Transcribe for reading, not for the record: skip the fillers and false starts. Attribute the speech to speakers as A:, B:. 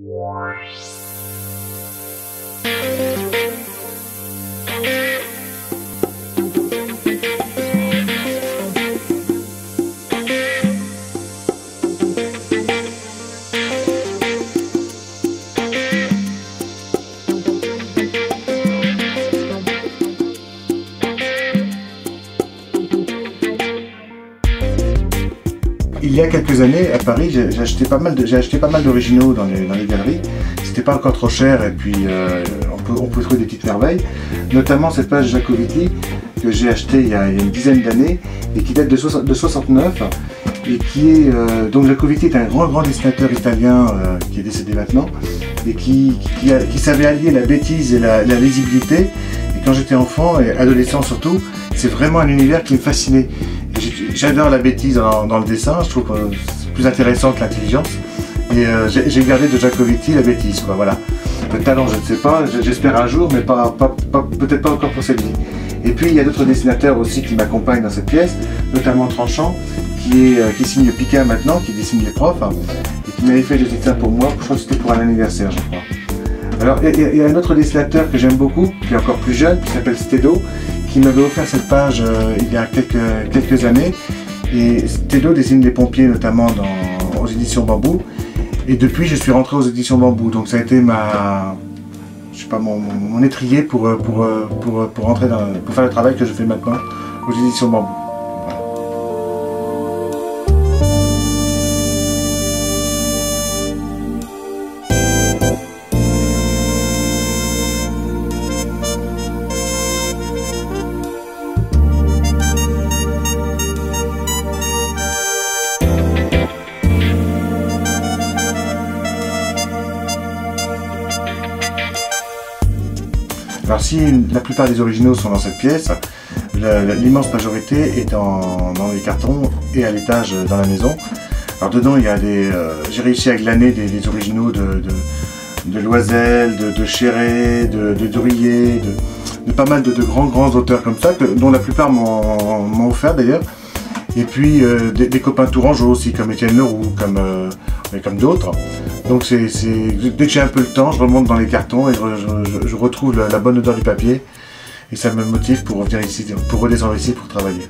A: Il y a quelques années, à Paris, j'ai acheté pas mal d'originaux dans les galeries. C'était pas encore trop cher et puis on peut trouver des petites merveilles. Notamment cette page Jacoviti que j'ai acheté il y a une dizaine d'années et qui date de 69 et qui est... donc Jacoviti est un grand dessinateur italien qui est décédé maintenant et qui savait allier la bêtise et la lisibilité. Et quand j'étais enfant et adolescent surtout, c'est vraiment un univers qui me fascinait. J'adore la bêtise dans le dessin, je trouve que c'est plus intéressant que l'intelligence. Et j'ai gardé de Jacoviti la bêtise, quoi, voilà. Le talent, je ne sais pas, j'espère un jour, mais peut-être pas encore pour cette vie. Et puis il y a d'autres dessinateurs aussi qui m'accompagnent dans cette pièce, notamment Tranchant, qui signe Pika maintenant, qui dessine les profs, et qui m'avait fait des dessins pour moi, je crois que c'était pour un anniversaire, je crois. Alors il y a un autre dessinateur que j'aime beaucoup, qui est encore plus jeune, qui s'appelle Stedo, qui m'avait offert cette page il y a quelques années. Et Stedo dessine des pompiers notamment aux éditions Bambou. Et depuis je suis rentré aux éditions Bambou. Donc ça a été mon étrier pour faire le travail que je fais maintenant aux éditions Bambou. Alors si la plupart des originaux sont dans cette pièce, l'immense majorité est dans les cartons et à l'étage dans la maison. Alors dedans il y a j'ai réussi à glaner des originaux de Loisel, de Chéret, de Drouillet, de pas mal de grands auteurs comme ça, dont la plupart m'ont offert d'ailleurs. Et puis des copains tourangeaux aussi, comme Étienne Leroux, comme d'autres. Donc dès que j'ai un peu le temps, je remonte dans les cartons et je retrouve la bonne odeur du papier. Et ça me motive pour revenir ici, pour redescendre ici pour travailler.